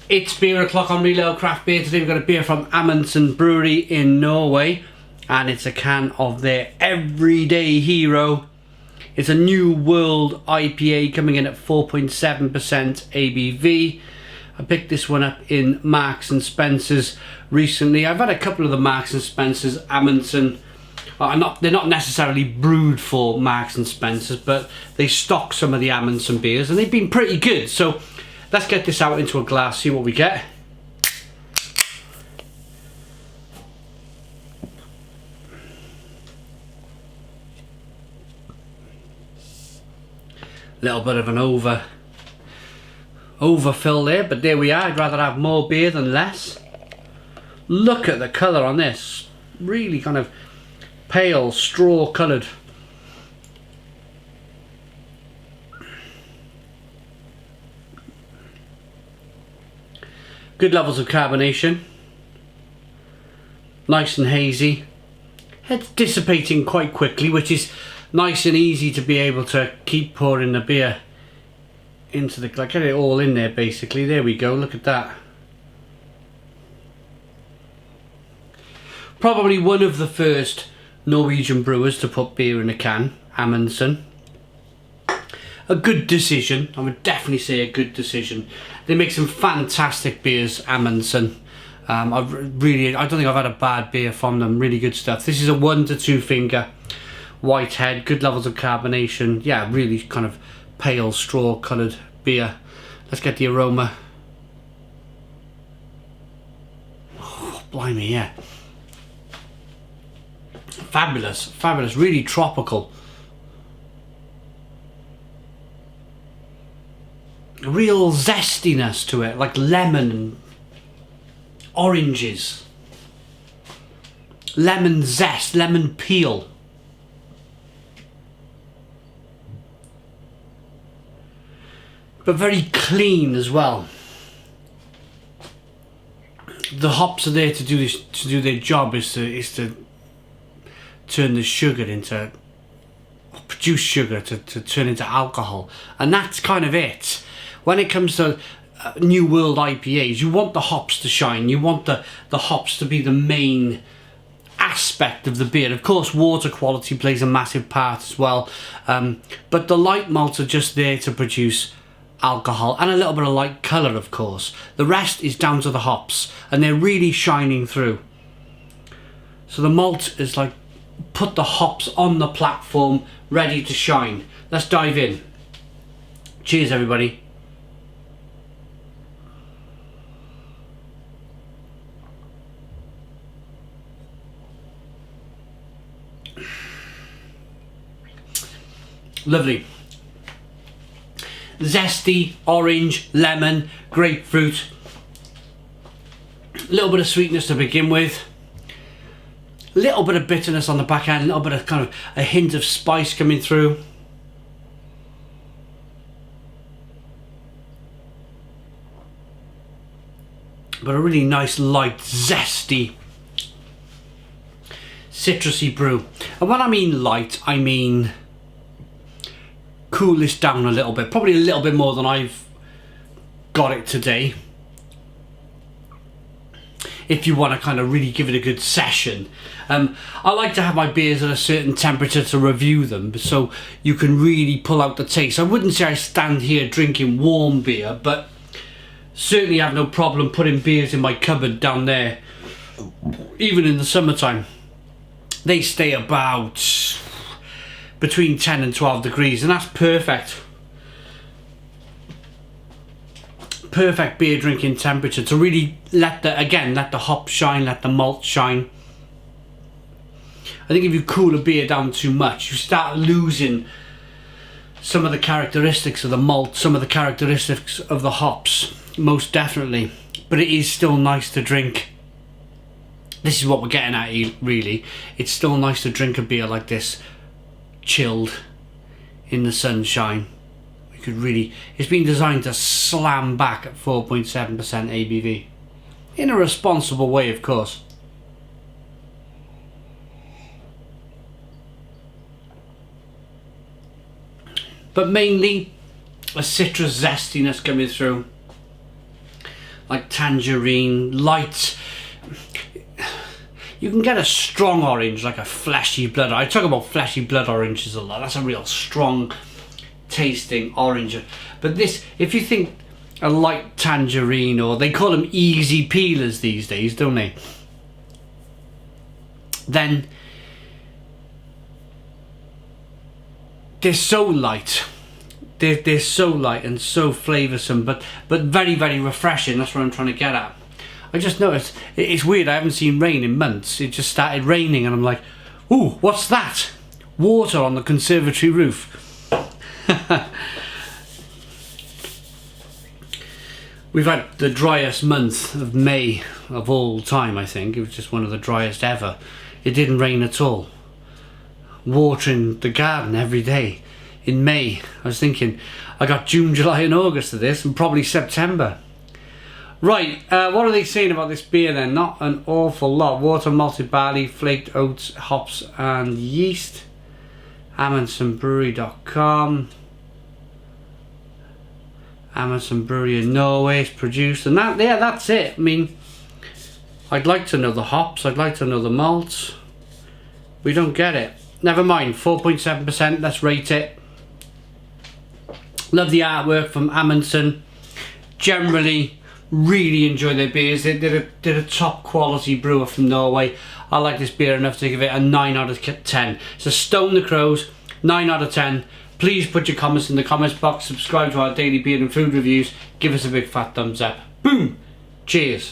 It's beer o'clock on Reload Craft Beer. Today we've got a beer from Amundsen Bryggeri in Norway, and it's a can of their Everyday Hero. It's a New World IPA coming in at 4.7% ABV. I picked this one up in Marks and Spencer's recently. I've had a couple of the Marks and Spencer's Amundsen. They're not necessarily brewed for Marks and Spencer's, but they stock some of the Amundsen beers and they've been pretty good. So let's get this out into a glass, see what we get. Little bit of an overfill there, but there we are. I'd rather have more beer than less. Look at the colour on this. Really kind of pale, straw coloured. Good levels of carbonation. Nice and hazy. It's dissipating quite quickly, which is nice and easy to be able to keep pouring the beer into the glass. Get it all in there basically. There we go, look at that. Probably one of the first Norwegian brewers to put beer in a can, Amundsen. A good decision, I would definitely say a good decision. They make some fantastic beers, Amundsen. I don't think I've had a bad beer from them, really good stuff. This is a 1 to 2 finger white head, good levels of carbonation. Yeah, really kind of pale straw coloured beer. Let's get the aroma. Oh, blimey, yeah. Fabulous, fabulous, really tropical. A real zestiness to it, like lemon and oranges. Lemon zest, lemon peel. But very clean as well. The hops are there to do this, to do their job, is to turn the sugar into, produce sugar to turn into alcohol, and that's kind of it. When it comes to New World IPAs, you want the hops to shine, you want the hops to be the main aspect of the beer. Of course, water quality plays a massive part as well, but the light malts are just there to produce alcohol and a little bit of light colour, of course. The rest is down to the hops, and they're really shining through. So the malt is like put the hops on the platform, ready to shine. Let's dive in. Cheers, everybody. Lovely. Zesty, orange, lemon, grapefruit. A little bit of sweetness to begin with. A little bit of bitterness on the back end, a little bit of kind of a hint of spice coming through. But a really nice, light, zesty, citrusy brew. And when I mean light, I mean cool this down a little bit, probably a little bit more than I've got it today. If you want to kind of really give it a good session. I like to have my beers at a certain temperature to review them, so you can really pull out the taste. I wouldn't say I stand here drinking warm beer, but certainly have no problem putting beers in my cupboard down there, even in the summertime. They stay about between 10 and 12 degrees, and that's perfect. Perfect beer drinking temperature to really let the hops shine, let the malt shine. I think if you cool a beer down too much, you start losing some of the characteristics of the malt, some of the characteristics of the hops, most definitely. But it is still nice to drink. This is what we're getting at here, really. It's still nice to drink a beer like this, chilled in the sunshine. We could really, it's been designed to slam back at 4.7% ABV in a responsible way, of course. But mainly a citrus zestiness coming through. like tangerine, light. You can get a strong orange, like a fleshy blood. I talk about fleshy blood oranges a lot. That's a real strong tasting orange. But this, if you think a light tangerine, or they call them easy peelers these days, don't they? Then they're so light. They're so light and so flavoursome, but very, very refreshing. That's what I'm trying to get at. I just noticed, it's weird, I haven't seen rain in months. It just started raining and I'm like, ooh, what's that? Water on the conservatory roof. We've had the driest month of May of all time, I think. It was just one of the driest ever. It didn't rain at all. Watering the garden every day. In May, I was thinking, I got June, July and August of this, and probably September. Right, what are they saying about this beer then? Not an awful lot. Water, malted barley, flaked oats, hops and yeast. AmundsenBryggeri.com. Amundsen Brewery in Norway is produced, and that, yeah, that's it. I mean, I'd like to know the hops, I'd like to know the malts. We don't get it. Never mind, 4.7%, let's rate it. Love the artwork from Amundsen. Generally, really enjoy their beers. They're a top quality brewer from Norway. I like this beer enough to give it a 9 out of 10. So Stone the Crows, 9 out of 10. Please put your comments in the comments box. Subscribe to our daily beer and food reviews. Give us a big fat thumbs up. Boom! Cheers.